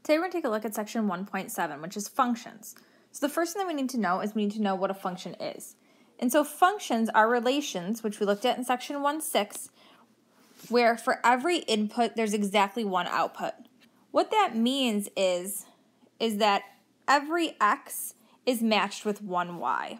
Today we're going to take a look at section 1.7, which is functions. So the first thing that we need to know is we need to know what a function is. And so functions are relations, which we looked at in section 1.6, where for every input there's exactly one output. What that means is that every x is matched with one y.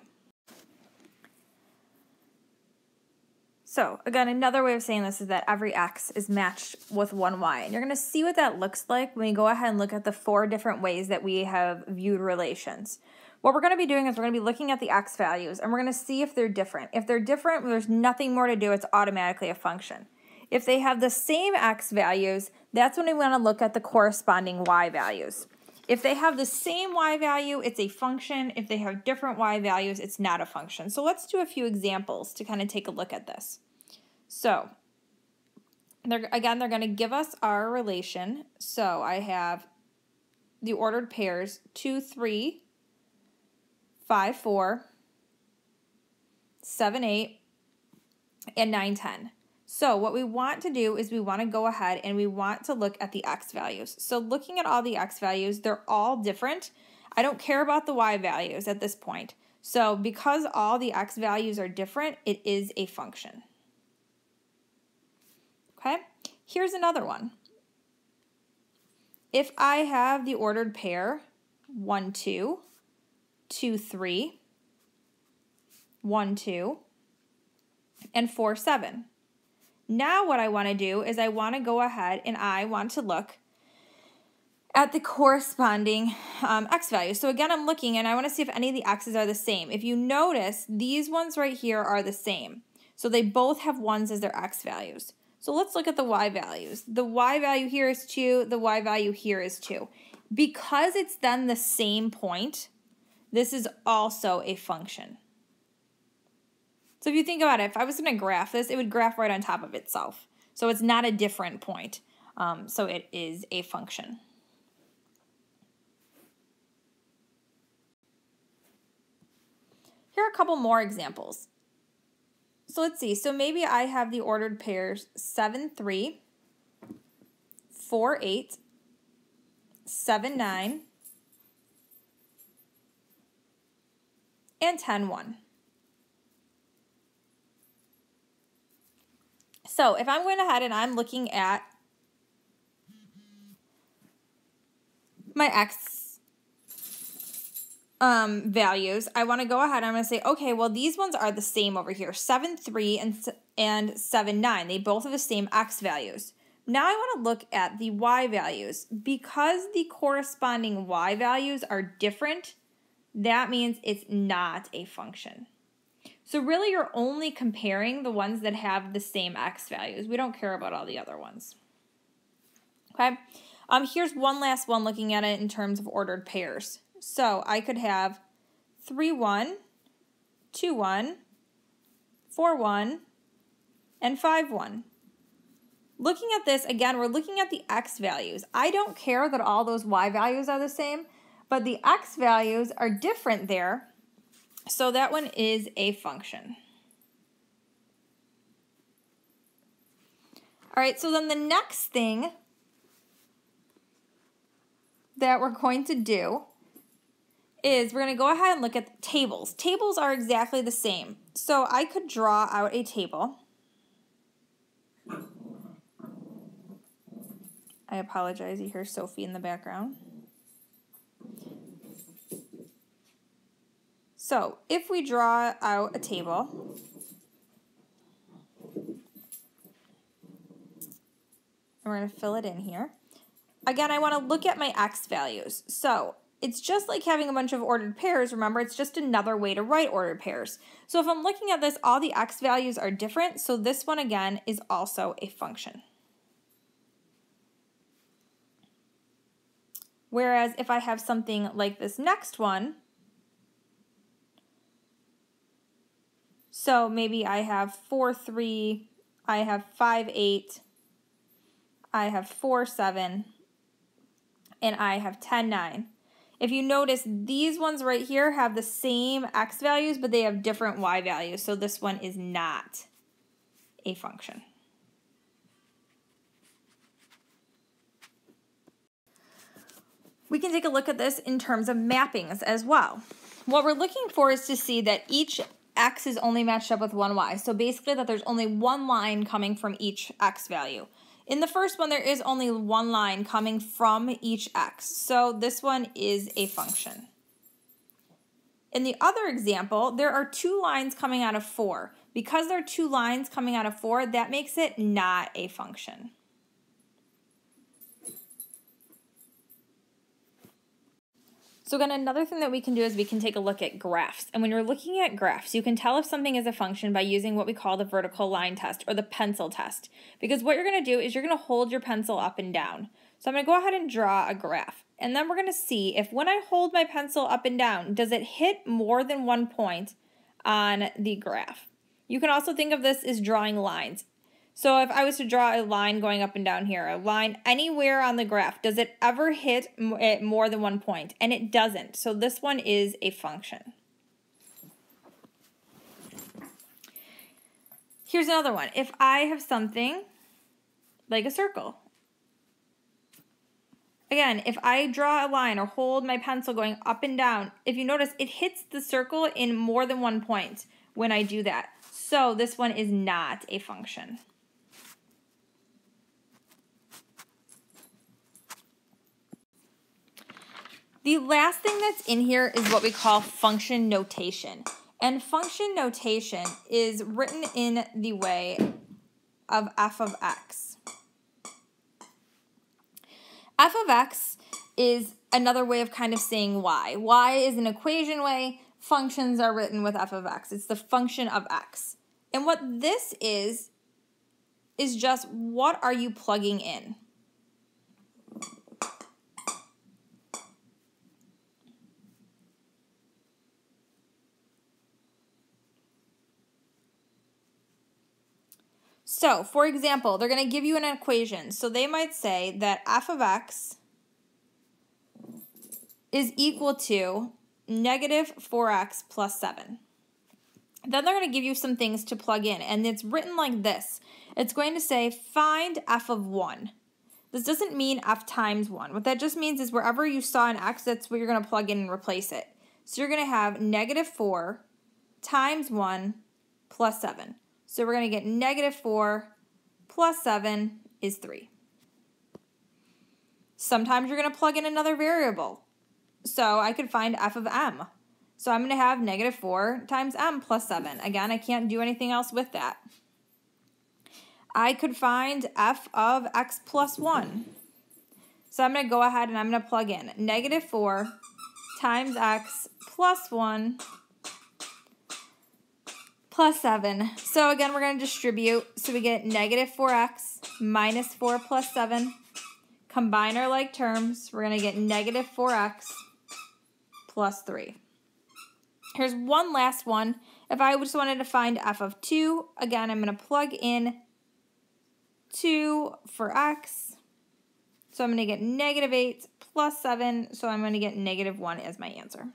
So again, another way of saying this is that every x is matched with one y. And you're going to see what that looks like when we go ahead and look at the 4 different ways that we have viewed relations. What we're going to be doing is we're going to be looking at the x values, and we're going to see if they're different. If they're different, there's nothing more to do. It's automatically a function. If they have the same x values, that's when we want to look at the corresponding y values. If they have the same y value, it's a function. If they have different y values, it's not a function. So let's do a few examples to kind of take a look at this. So, they're going to give us our relation. So I have the ordered pairs 2, 3, 5, 4, 7, 8, and 9, 10. So what we want to do is we want to go ahead and we want to look at the x values. So looking at all the x values, they're all different. I don't care about the y values at this point. So because all the x values are different, it is a function. Okay, here's another one. If I have the ordered pair 1, 2, 2, 3, 1, 2, and 4, 7. Now what I want to do is I want to go ahead and I want to look at the corresponding x values. So again, I'm looking and I want to see if any of the x's are the same. If you notice, these ones right here are the same. So they both have 1s as their x values. So let's look at the y values. The y value here is 2, the y value here is 2. Because it's then the same point, this is also a function. So if you think about it, if I was going to graph this, it would graph right on top of itself. So it's not a different point. So it is a function. Here are a couple more examples. So let's see. So maybe I have the ordered pairs 7, 3, 4, 8, 7, 9, and 10, 1. So if I'm going ahead and I'm looking at my x values, I want to go ahead and I'm going to say, okay, well, these ones are the same over here, 7, 3, and 7, 9. They both have the same x values. Now I want to look at the y values. Because the corresponding y values are different, that means it's not a function. So really you're only comparing the ones that have the same x values. We don't care about all the other ones. Okay, here's one last one looking at it in terms of ordered pairs. So I could have 3, 1, 2, 1, 4, 1, and 5, 1. Looking at this, again, we're looking at the x values. I don't care that all those y values are the same, but the x values are different there. So that one is a function. All right, so then the next thing that we're going to do is we're going to go ahead and look at tables. Tables are exactly the same. So I could draw out a table. I apologize, you hear Sophie in the background. So if we draw out a table, and we're going to fill it in here. Again, I want to look at my x values. So it's just like having a bunch of ordered pairs. Remember, it's just another way to write ordered pairs. So if I'm looking at this, all the x values are different. So this one, again, is also a function. Whereas if I have something like this next one, so maybe I have 4, 3, I have 5, 8, I have 4, 7, and I have 10, 9. If you notice, these ones right here have the same x values, but they have different y values. So this one is not a function. We can take a look at this in terms of mappings as well. What we're looking for is to see that each x is only matched up with one y. So basically that there's only one line coming from each x value. In the first one, there is only one line coming from each x. So this one is a function. In the other example, there are two lines coming out of 4. Because there are two lines coming out of 4, that makes it not a function. So again, another thing that we can do is we can take a look at graphs. And when you're looking at graphs, you can tell if something is a function by using what we call the vertical line test or the pencil test. Because what you're going to do is you're going to hold your pencil up and down. So I'm going to go ahead and draw a graph. And then we're going to see if when I hold my pencil up and down, does it hit more than one point on the graph? You can also think of this as drawing lines. So if I was to draw a line going up and down here, a line anywhere on the graph, does it ever hit at more than one point? And it doesn't. So this one is a function. Here's another one. If I have something like a circle. Again, if I draw a line or hold my pencil going up and down, if you notice, it hits the circle in more than one point when I do that. So this one is not a function. The last thing that's in here is what we call function notation. And function notation is written in the way of f of x. F of x is another way of kind of saying y. Y is an equation way. Functions are written with f of x. It's the function of x. And what this is just what are you plugging in? So, for example, they're going to give you an equation. So they might say that f of x is equal to negative 4x plus 7. Then they're going to give you some things to plug in, and it's written like this. It's going to say find f of 1. This doesn't mean f times 1. What that just means is wherever you saw an x, that's where you're going to plug in and replace it. So you're going to have negative 4 times 1 plus 7. So we're going to get negative 4 plus 7 is 3. Sometimes you're going to plug in another variable. So I could find f of m. So I'm going to have negative 4 times m plus 7. Again, I can't do anything else with that. I could find f of x plus 1. So I'm going to go ahead and I'm going to plug in negative 4 times x plus 1 plus 7. So again, we're going to distribute. So we get negative 4x minus 4 plus 7. Combine our like terms. We're going to get negative 4x plus 3. Here's one last one. If I just wanted to find f of 2, again, I'm going to plug in 2 for x. So I'm going to get negative 8 plus 7. So I'm going to get negative 1 as my answer.